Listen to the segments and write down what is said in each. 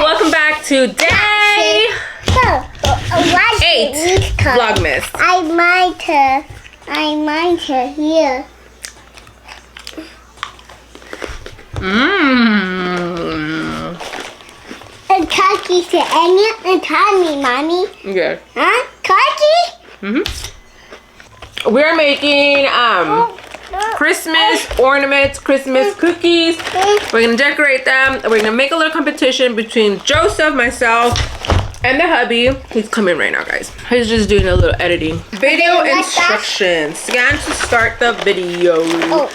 Welcome back to day 8 Vlogmas. I might here. And cookies to Anya and Tommy, Mommy. Yeah. Huh? Cookie? We're making Christmas ornaments, Christmas cookies. We're gonna decorate them. We're gonna make a little competition between Joseph, myself, and the hubby. He's coming right now, guys. He's just doing a little editing. Video instructions. Scan to start the video. Oh.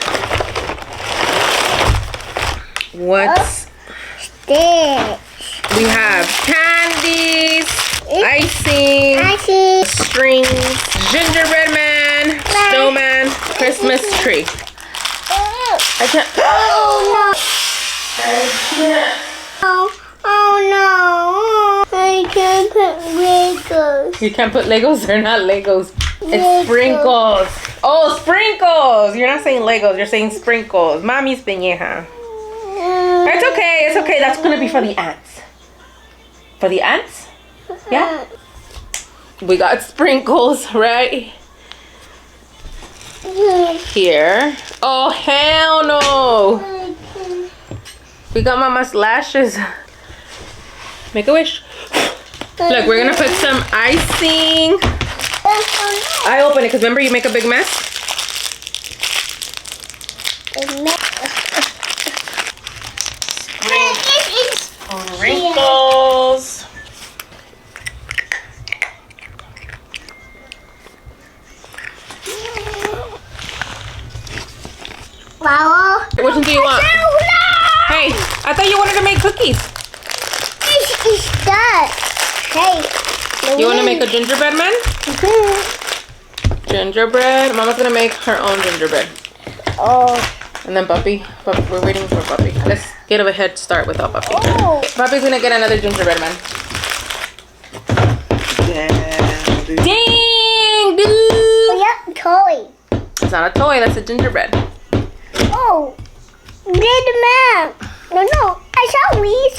What's this? We have candies, icing, strings, gingerbread man, snowman, Christmas tree. I can't. Oh no! I can't put Legos. You can't put Legos? They're not Legos. It's sprinkles. Oh, sprinkles! You're not saying Legos. You're saying sprinkles. Mommy's peñeja. It's okay. It's okay. That's gonna be for the ants. For the ants? Yeah. We got sprinkles right here. Oh hell no! We got Mama's lashes. Make a wish. Look, we're gonna put some icing. I open it because remember you make a big mess. Sprinkles. Wow. Which one do you want? Hey, I thought you wanted to make cookies. It's that. Hey. You want to make a gingerbread man? Gingerbread. Mama's gonna make her own gingerbread. Oh. And then Puppy. We're waiting for Puppy. Let's get a head start without Puppy. Oh. Puppy's gonna get another gingerbread man. Dang, dude! Oh, yeah, toy. It's not a toy. That's a gingerbread. Oh, little man. No, I saw these.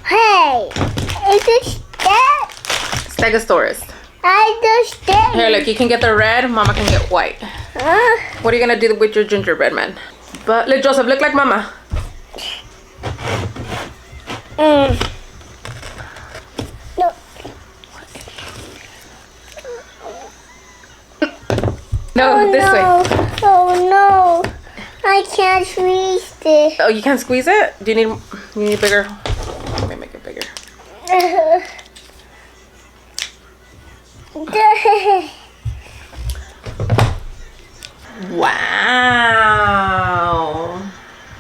Hey, is this that? Stegosaurus. I just did. Here, look. You can get the red. Mama can get white. What are you gonna do with your gingerbread man? But look, Joseph, look like Mama. No. No, this way. Oh no, I can't squeeze this. Oh, you can't squeeze it? Do you need bigger? Let me make it bigger. Wow.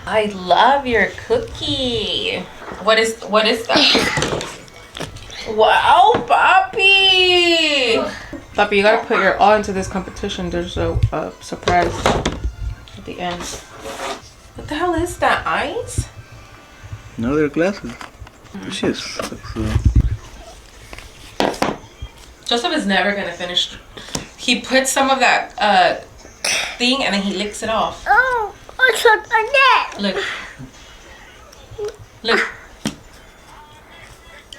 I love your cookie. What is that? Wow, Papi. Papi, you gotta put your all into this competition. There's a surprise at the end. What the hell is that? Ice? No, they're glasses. Yes. Joseph is never gonna finish. He puts some of that thing and then he licks it off. Oh, what's on that? Look. Look.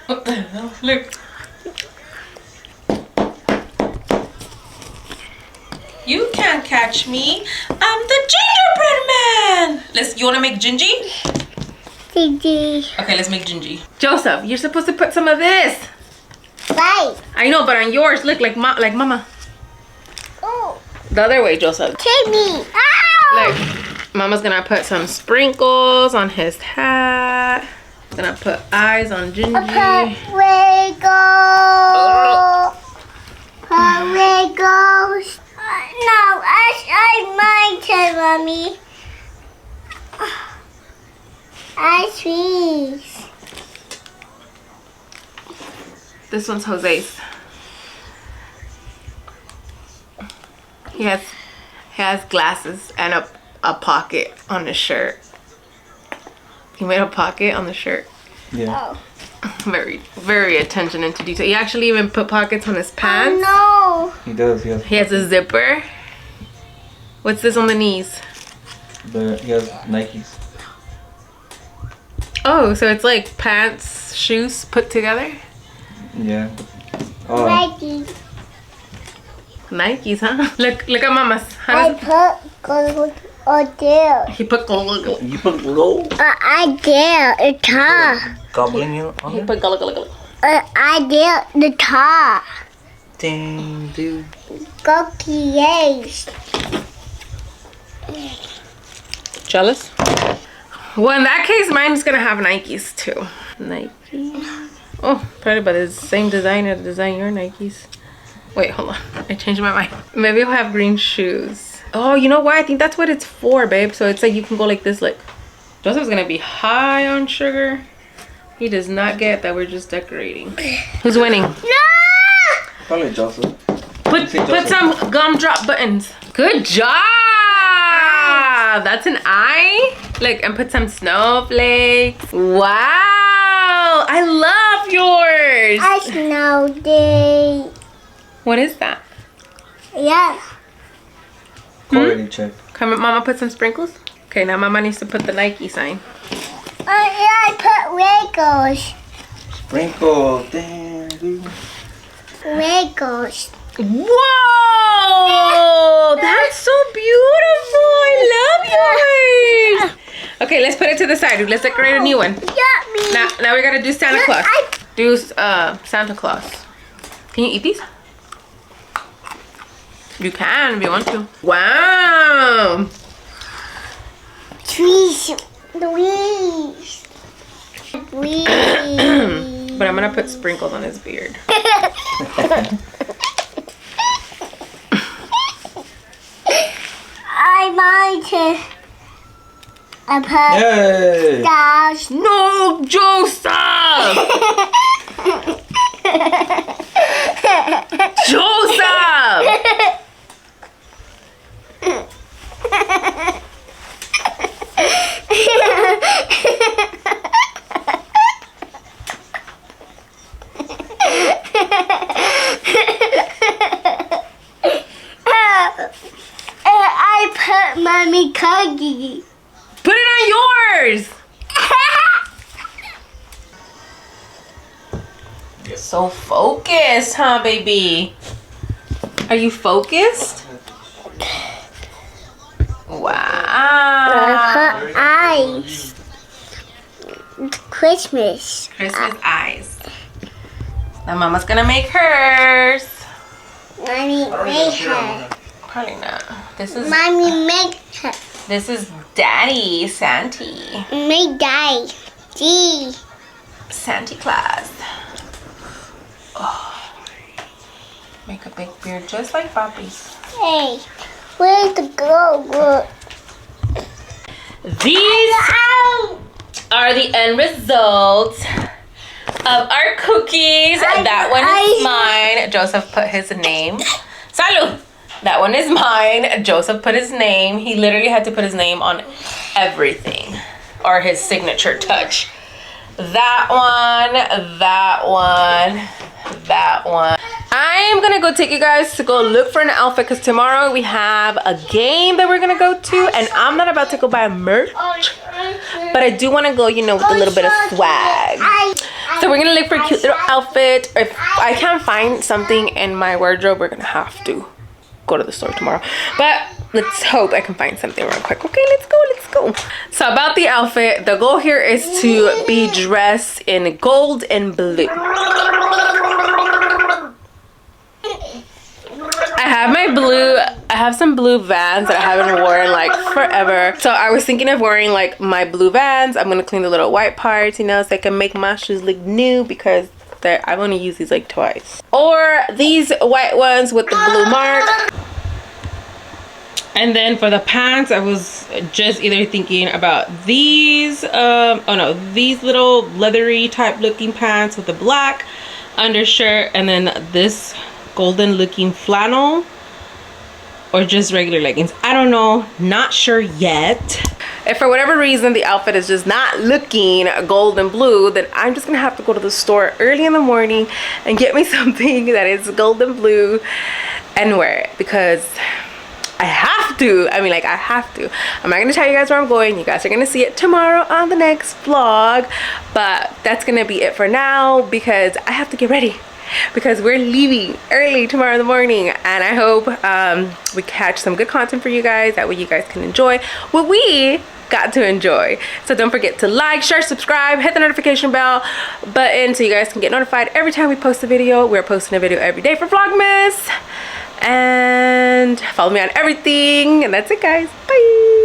What the hell? Look. You can't catch me. I'm the gingerbread man. You wanna make Gingy? Gingy. Okay, let's make Gingy. Joseph, you're supposed to put some of this. Right. I know, but on yours, look like Mama. Oh. The other way, Joseph. Take me. Ow. Look, Mama's gonna put some sprinkles on his hat. Gonna put eyes on Gingy. Away goes. No, I my turn, Mommy. I squeeze. This one's Jose's. He has glasses and a pocket on his shirt. He made a pocket on the shirt. Yeah. Oh. Very, very attention into detail. He actually even put pockets on his pants. Oh, He does. He has a zipper. What's this on the knees? He has Nikes. Oh, so it's like pants, shoes put together? Yeah. no. Oh. Ready. Nikes, huh? Look at Mama's. How I does put there. he put gullah. You put low? I dare the top. Goblin you on He there? put gullah. I dare the top. Dang, dude. Cookies. Jealous? Well, in that case, mine's gonna have Nikes too. Nike. Oh, probably by the same designer to design your Nikes. Wait, hold on. I changed my mind. Maybe he'll have green shoes. Oh, you know why? I think that's what it's for, babe. So it's like you can go like this, like. Joseph's gonna be high on sugar. He does not get that we're just decorating. Who's winning? No! Probably Joseph. Put some gumdrop buttons. Good job! That's an eye. Look, and put some snowflakes. Wow! I love yours. I snowed it. What is that? Yeah. Quality check. Come, Mama, put some sprinkles. Okay, now Mama needs to put the Nike sign. I put Legos. Sprinkle. Damn, dude. Legos. Whoa! That's so beautiful. I love yours. Okay, let's put it to the side. Let's decorate a new one. Yummy. Now we gotta do Santa Claus. Do Santa Claus. Can you eat these? You can if you want to. Wow. Trees. Trees. Trees. But I'm gonna put sprinkles on his beard. I might I put Yay! stars. No, Joseph! Joseph! I put mommy cookie. Put it on yours! So focused, huh, baby? Are you focused? Wow. Eyes. Christmas. Christmas eyes. Now Mama's gonna make hers. Mommy make her. Probably not. This is This is Daddy Santy. Make die. Gee. Santa Claus. Oh. Make a big beard just like Poppy's. Hey, where's the girl? Look. These are the end results of our cookies. That one is mine. Joseph put his name. Salud! That one is mine. Joseph put his name. He literally had to put his name on everything, or his signature touch. That one, that one, that one. I am gonna go take you guys to go look for an outfit because tomorrow we have a game that we're gonna go to, and I'm not about to go buy merch, but I do want to go, you know, with a little bit of swag. So we're gonna look for a cute little outfit. If I can't find something in my wardrobe, we're gonna have to go to the store tomorrow, but let's hope I can find something real quick. Okay, let's go. So about the outfit, the goal here is to be dressed in gold and blue. I have some blue Vans that I haven't worn like forever, so I was thinking of wearing like my blue Vans. I'm gonna clean the little white parts, you know, so I can make my shoes look new because I've only used these like twice. Or these white ones with the blue mark. And then for the pants, I was just either thinking about these, these little leathery type looking pants with the black undershirt, and then this golden looking flannel, or just regular leggings. I don't know, not sure yet. if for whatever reason the outfit is just not looking gold and blue, then I'm just gonna have to go to the store early in the morning and get me something that is gold and blue and wear it, because I have to. I mean, like, I have to. I'm not gonna tell you guys where I'm going. You guys are gonna see it tomorrow on the next vlog, but that's gonna be it for now, because I have to get ready, because we're leaving early tomorrow in the morning, and I hope we catch some good content for you guys. That way you guys can enjoy what we got to enjoy. So don't forget to like, share, subscribe, hit the notification bell button so you guys can get notified every time we post a video. We're posting a video every day for Vlogmas. And follow me on everything. And that's it, guys. Bye.